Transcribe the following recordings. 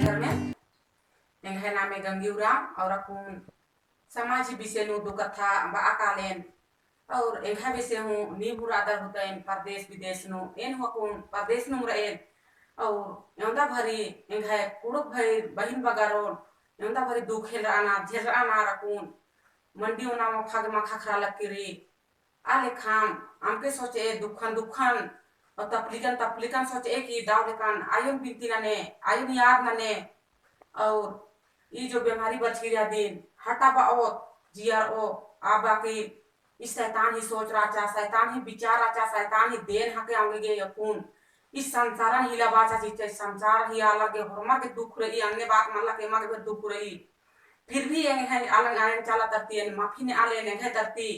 घर में yang name ganggiura और अकुन समाज विषय नु दो कथा बाकालेन और एंघा विषय हूँ नी बुरादर होता है परदेश विदेश नु एन हुकुन परदेश नु मुराएन और यंदा भरी एंघा कुड़ुक भरी बहिन बगारोन यंदा भरी दुखेल आना झेल आना रकुन मंडी नाम खाग मा खाखरा लकीरी आले खाम आमके सोचे दुखन दुखन और तपलिकन तपलिकन सोचे कि दावलेकान आयुन बिनती नने आयुन याद नने और ये जो बीमारी बचकिरिया दिन हटा बाओ जियर ओ आबा की इस शैतान ही सोच राचा शैतान ही विचार राचा शैतान ही देन हके आंगे गे यकुन इस संसारन हिला बाचा चिते संसार ही अलग के हरमा के दुख रही अन्य बात मल्ला के मगे दुख रही फिर भी ये है अलग आयन चला तरती है माफी ने आले ने है तरती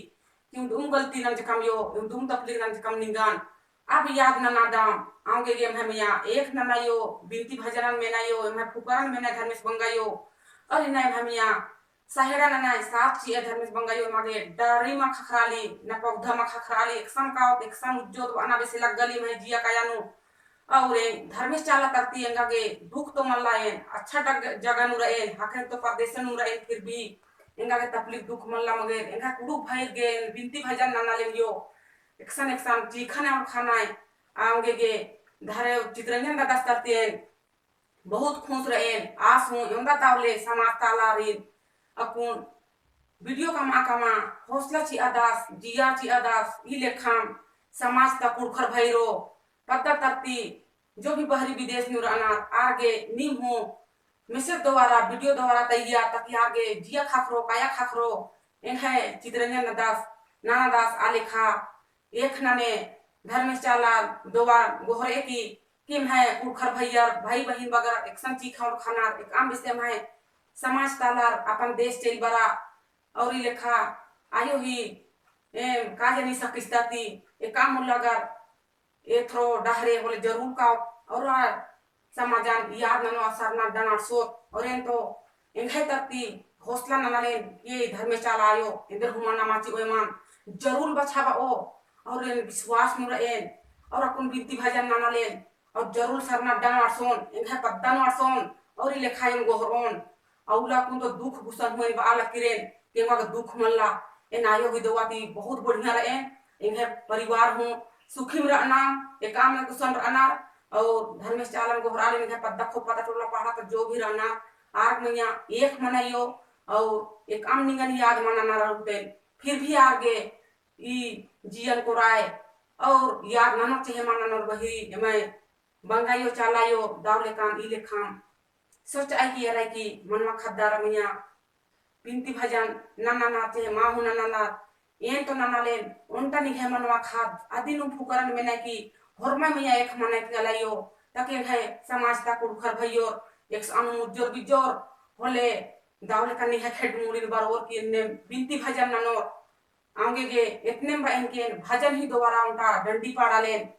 क्यों तुम गलती नंज कम यो तुम तकलीफ नंज कम निगान अब याद न नादाम आगे गेम है मिया एक न ना यो बिनती भजनन में ना यो मैं फुकरन में ना धर्मेश बंगायो अरे नहीं हमिया सहेड़ा न ना साफ ची धर्मेश बंगायो मागे डरी मा खखराली न पौधा मा खखराली एक सम उज्जोत अना बेसे लग गली में जिया कायानु और धर्मेश चाला करती एंगागे दुख तो मल्लाएन अच्छा जगह नु रहेन हकन तो परदेश नु रहेन फिर भी एंगागे तकलीफ दुख मल्ला मगे एंगा कुडू भाई गे बिनती भजन न ना लेयो एक सन चीखने और खाना आंगे गे धारे चित्रंजन का दस्तारते बहुत खुश रहे आस हूँ यंदा तावले समाज ताला रीन अकुन वीडियो कमा हौसला ची अदास जिया ची अदास ई लेखाम समाज ता कुड़खर भैरो पद्दा तरती जो भी बहरी विदेश नुर अनार आगे नीम हो मैसेज द्वारा वीडियो द्वारा तैयार ताकि आगे जिया खाखरो काया खाखरो है चित्रंजन दास नाना दास आलेखा एक नने धर्मेश चाला दोवा गोहरे की किम है कुखर भैया भाई बहन वगैरह एक संग चीखा और खाना एक आम विषय है समाज तालार अपन देश चल बरा और लेखा आयो ही काजे नहीं सकिस्ताती एक काम लगर ए थ्रो डहरे बोले जरूर का और समाजान याद ननो असरना डना सोत और तो एंगे तकती हौसला ननालेन ये धर्मेश चाला आयो इधर हुमाना माची ओमान जरूर बचावा ओ और विश्वास नु रहेन और अपन बिनती भजन नाना लेन और जरूर सरना डन आरसोन इनका पद्दन आरसोन और लेखायन गोहरोन औला कुन तो दुख गुसन होई बाला किरेन केवा का दुख मल्ला ए नायो ही दोवाती बहुत बढ़िया रहे इनके परिवार हूं सुखी में रहना एक काम में कुसन रहना और धर्मेश चालन गोहराले इनके पद्दा खो पता टोला पहाड़ा तो जो भी रहना आर्क मैया एक मनाइयो और एक आम निगन याद मनाना रहते फिर भी आगे ई जियन को राय और याद नानक चाहिए माना नर बही मैं बंगाइयो चालायो दावले कान इले खाम सोच आई की रही की मनवा खद्दार मिया बिनती भजन नाना नाचे माहू नाना ना एन तो नाना लेन उनटा निघे मनवा खाद आदि नु फुकरन में ना की हरमा मिया एक मने गलायो ताकि है समाज ता कुड़खर भइयो एक अनुमुज्जोर बिजोर होले दावले कान निघे खेड मुड़ीन बरोबर की ने बिनती भजन नानो आगे गे इतने इनके भजन ही दोबारा उनका डंडी पाड़ा लेन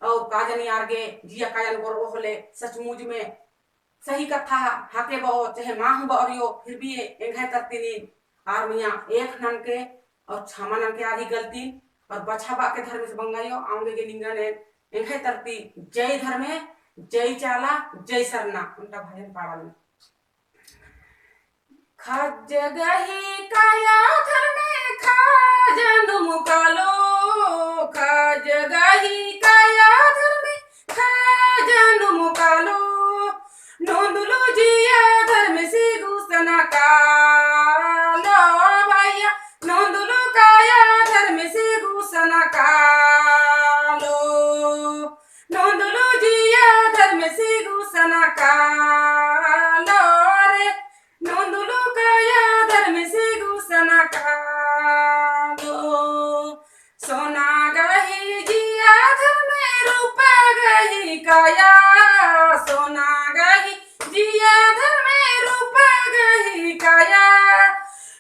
और काजनी आगे जिया काजन गोर होले सचमुच में सही कथा हाके बो चाहे माह बरियो फिर भी एंघे करती नी आर मिया एक नन के और छमा नन के आधी गलती और बछाबा के धर्म से बंगाइयो आगे गे निंगन एंघे तरती जय धर्मे जय चाला जय सरना उनका भजन पाड़ा लेन खज गही काया धर्मे खाजन मुकालो खज गही काया धर्मे खाजन मुकालो नोंदलो जिया धर्म से गुसना कालो भैया नोंदलो काया धर्म से गुसना कालो नोंदलो जिया धर्म से गुसना कालो रे नोंदलो काया धर्म से गुसना कालो सोना गही जिया धर्म रूप गही काया सोना गही जिया धर्म रूप गही काया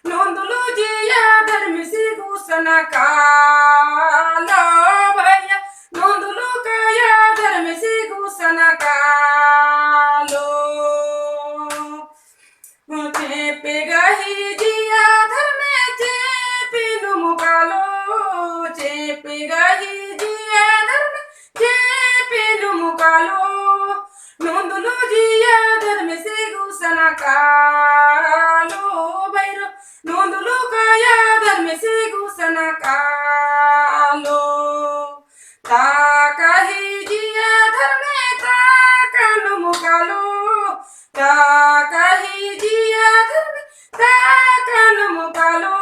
नोंदलो जिया धर्म से घुसना कालो भैया नोंदलो काया धर्म से घुसना कालो चेपे गही जिया धर्म चेपे नु मुकालो चेपे गही मुकालो नोंदलो जिया धर्म से घुसना कालो भैरो नोंदलो काया धर्म से घुसना कालो ता कही जिया धर्म ता कानो मुकालो ता कही जिया धर्म ता कानो मुकालो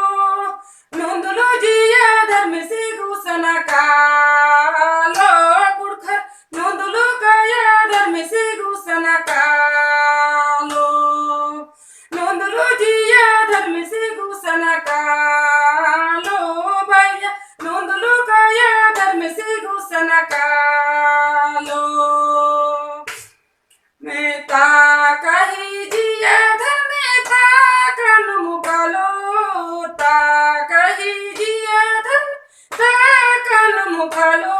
नोंदलो जिया धर्म से घुसना कालो कुड़खर नोंदलो काया धर्म से घुसना कालो नोंदलो जिया धर्म से घुसना कालो भैया नोंदलो काया धर्म से घुसना कालो मैं ता कही जिया धर्म ता कानो मुकालो ता कही जिया धर्म ता कानो मुकालो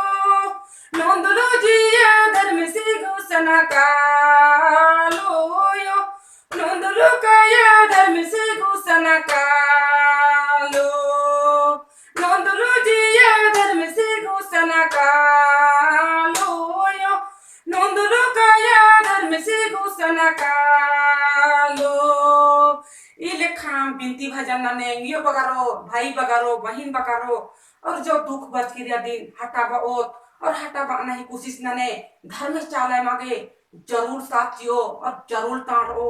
नोंदलो जिया धर्म से घुसना कालो यो नोंदलो काया धर्म से घुसना कालो नोंदलो जिया धर्म से घुसना कालो यो नोंदलो काया धर्म से घुसना कालो इले खाम बिनती भजन नने यो बगारो भाई बगारो बहिन बगारो और जो दुख बच किरिया दिन हटाबा ओत और हटाबा नहीं कोशिश नने धर्म चाले मागे जरूर साथियो और जरूर तारो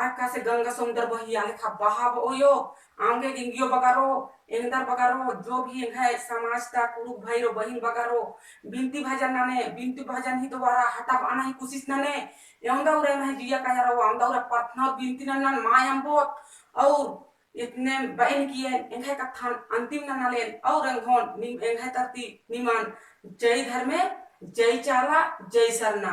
आका से गंगा समुद्र बही आले खा बहाव ओयो आंगे दिंगियो बगारो एंदर बगारो जो भी है समाज ता कुरुक भाई रो बहिन बगारो बिनती भजन नने बिनती भजन ही दोबारा हटाबा नहीं कोशिश नने यंदा उरे में जिया का यारो आंदा उरे प्रार्थना बिनती नन मायम बोत और इतने बहन किए एंगे कथान अंतिम ननालेन और एंघोन एंगे तरती निमान जय धर्मे जय चाला जय सरना।